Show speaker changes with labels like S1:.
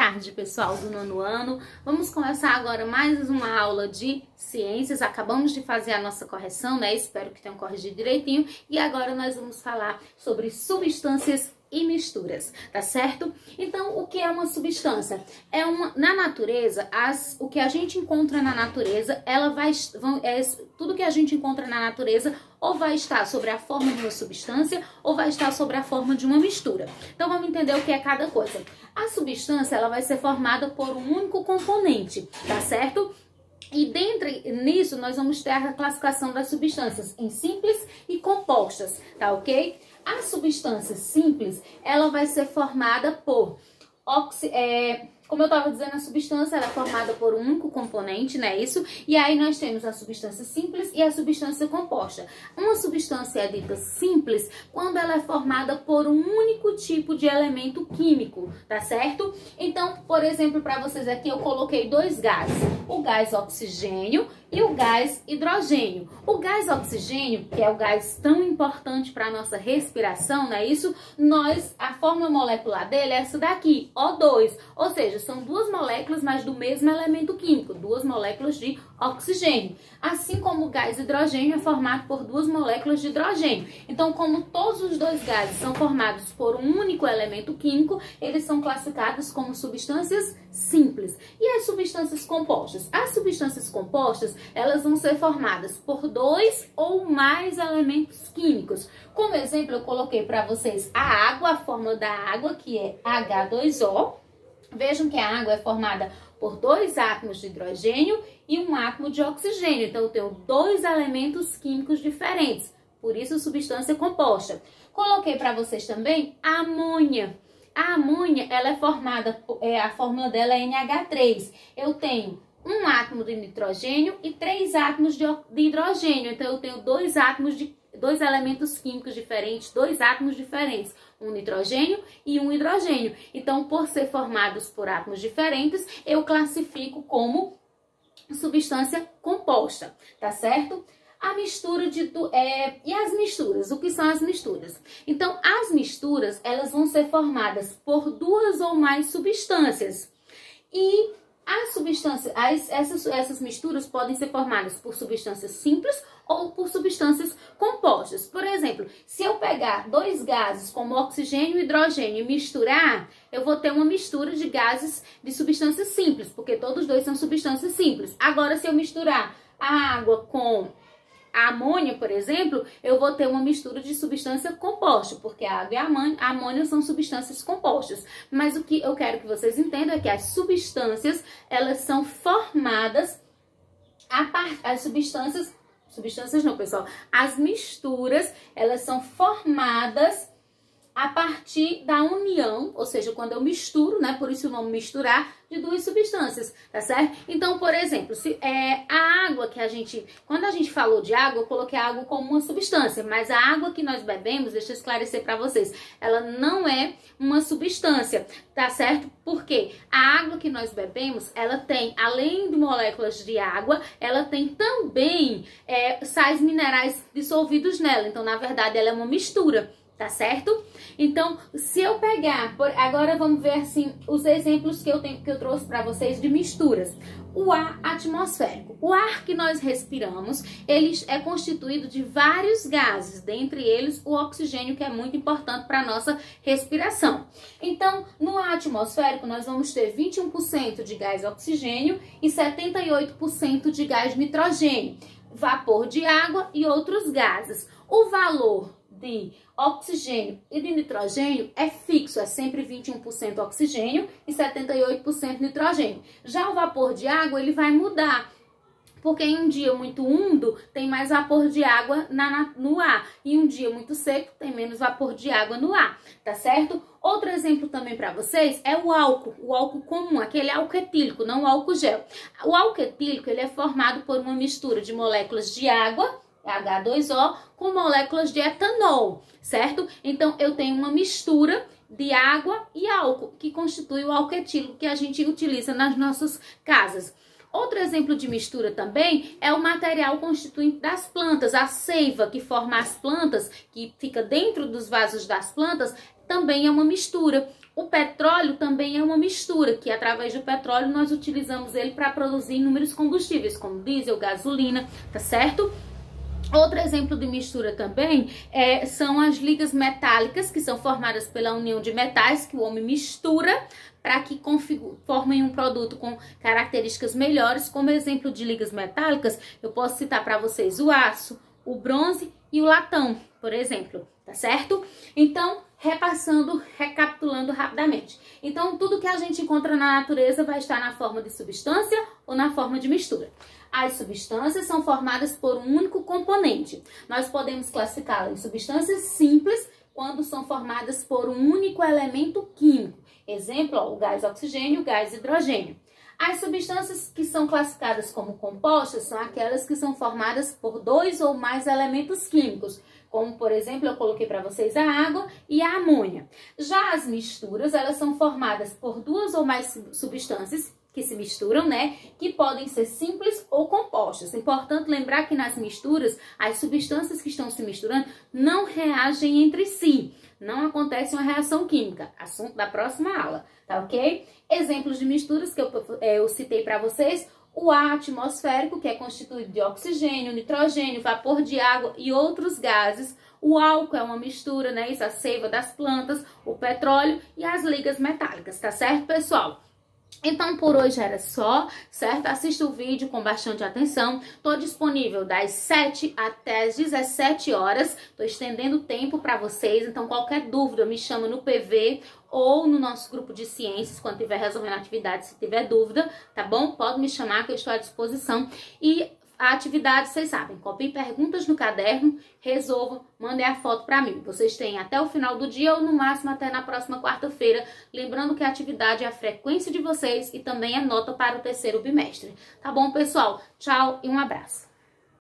S1: tarde, pessoal do nono ano. Vamos começar agora mais uma aula de ciências. Acabamos de fazer a nossa correção, né? Espero que tenham corrigido direitinho. E agora nós vamos falar sobre substâncias e misturas, tá certo? Então, o que é uma substância? Na natureza, o que a gente encontra na natureza, tudo que a gente encontra na natureza ou vai estar sobre a forma de uma substância ou vai estar sobre a forma de uma mistura. Então, vamos entender o que é cada coisa. A substância, ela vai ser formada por um único componente, tá certo? E dentro nisso, nós vamos ter a classificação das substâncias em simples e compostas, tá ok? A substância simples, ela vai ser formada por como eu estava dizendo, a substância ela é formada por um único componente, não é isso? E aí nós temos a substância simples e a substância composta. Uma substância é dita simples quando ela é formada por um único tipo de elemento químico, tá certo? Então, por exemplo, para vocês aqui eu coloquei dois gases, o gás oxigênio e o gás hidrogênio. O gás oxigênio, que é o gás tão importante para a nossa respiração, não é isso? A fórmula molecular dele é essa daqui, O2, ou seja, são duas moléculas, mas do mesmo elemento químico, duas moléculas de oxigênio. Assim como o gás hidrogênio é formado por duas moléculas de hidrogênio. Então, como todos os dois gases são formados por um único elemento químico, eles são classificados como substâncias simples. E as substâncias compostas? As substâncias compostas, elas vão ser formadas por dois ou mais elementos químicos. Como exemplo, eu coloquei para vocês a água, a fórmula da água, que é H2O. Vejam que a água é formada por dois átomos de hidrogênio e um átomo de oxigênio. Então, eu tenho dois elementos químicos diferentes. Por isso, substância composta. Coloquei para vocês também a amônia. A amônia, ela é formada, a fórmula dela é NH3. Eu tenho um átomo de nitrogênio e três átomos de hidrogênio. Então, eu tenho dois elementos químicos diferentes, dois átomos diferentes, um nitrogênio e um hidrogênio. Então, por ser formados por átomos diferentes, eu classifico como substância composta, tá certo? A mistura e as misturas, o que são as misturas? Então, as misturas, elas vão ser formadas por duas ou mais substâncias. E essas misturas podem ser formadas por substâncias simples ou por substâncias compostas. Por exemplo, se eu pegar dois gases como oxigênio e hidrogênio e misturar, eu vou ter uma mistura de gases de substâncias simples, porque todos dois são substâncias simples. Agora, se eu misturar a água com a amônia, por exemplo, eu vou ter uma mistura de substância composta, porque a água e a amônia são substâncias compostas. Mas o que eu quero que vocês entendam é que as substâncias, elas são formadas as misturas, elas são formadas a partir da união, ou seja, quando eu misturo, né, por isso o nome misturar, de duas substâncias, tá certo? Então, por exemplo, a água quando a gente falou de água, eu coloquei a água como uma substância, mas a água que nós bebemos, deixa eu esclarecer para vocês, ela não é uma substância, tá certo? Porque a água que nós bebemos, ela tem, além de moléculas de água, ela tem também sais minerais dissolvidos nela, então, na verdade, ela é uma mistura. Tá certo? Então, se eu pegar, agora vamos ver assim os exemplos que eu trouxe para vocês de misturas. O ar atmosférico. O ar que nós respiramos, ele é constituído de vários gases, dentre eles o oxigênio, que é muito importante para a nossa respiração. Então, no ar atmosférico, nós vamos ter 21% de gás oxigênio e 78% de gás nitrogênio, vapor de água e outros gases. O valor de oxigênio e de nitrogênio é fixo, é sempre 21% oxigênio e 78% nitrogênio. Já o vapor de água, ele vai mudar, porque em um dia muito úmido tem mais vapor de água no ar, e um dia muito seco tem menos vapor de água no ar, tá certo? Outro exemplo também para vocês é o álcool comum, aquele álcool etílico, não o álcool gel. O álcool etílico, ele é formado por uma mistura de moléculas de água, H2O, com moléculas de etanol, certo? Então, eu tenho uma mistura de água e álcool, que constitui o álcool etílico que a gente utiliza nas nossas casas. Outro exemplo de mistura também é o material constituinte das plantas, a seiva que forma as plantas, que fica dentro dos vasos das plantas, também é uma mistura. O petróleo também é uma mistura, que através do petróleo nós utilizamos ele para produzir inúmeros combustíveis, como diesel, gasolina, tá certo? Outro exemplo de mistura também são as ligas metálicas, que são formadas pela união de metais que o homem mistura para que formem um produto com características melhores. Como exemplo de ligas metálicas, eu posso citar para vocês o aço, o bronze e o latão, por exemplo, tá certo? Então, recapitulando rapidamente. Então, tudo que a gente encontra na natureza vai estar na forma de substância ou na forma de mistura. As substâncias são formadas por um único componente. Nós podemos classificá-las em substâncias simples quando são formadas por um único elemento químico. Exemplo, o gás oxigênio e o gás hidrogênio. As substâncias que são classificadas como compostas são aquelas que são formadas por 2 ou mais elementos químicos, como, por exemplo, eu coloquei para vocês a água e a amônia. Já as misturas, elas são formadas por 2 ou mais substâncias que se misturam, né? Que podem ser simples ou compostas. É importante lembrar que nas misturas, as substâncias que estão se misturando não reagem entre si. Não acontece uma reação química. Assunto da próxima aula, tá ok? Exemplos de misturas que eu citei para vocês. O ar atmosférico, que é constituído de oxigênio, nitrogênio, vapor de água e outros gases. O álcool é uma mistura, né? Isso, a seiva das plantas, o petróleo e as ligas metálicas, tá certo, pessoal? Então, por hoje era só, certo? Assista o vídeo com bastante atenção. Estou disponível das 7 até as 17 horas. Estou estendendo o tempo para vocês. Então, qualquer dúvida, me chama no PV ou no nosso grupo de ciências, quando estiver resolvendo a atividade, se tiver dúvida, tá bom? Pode me chamar que eu estou à disposição. E a atividade, vocês sabem, copiem perguntas no caderno, resolvam, mandem a foto para mim. Vocês têm até o final do dia ou no máximo até na próxima quarta-feira. Lembrando que a atividade é a frequência de vocês e também é nota para o terceiro bimestre. Tá bom, pessoal? Tchau e um abraço.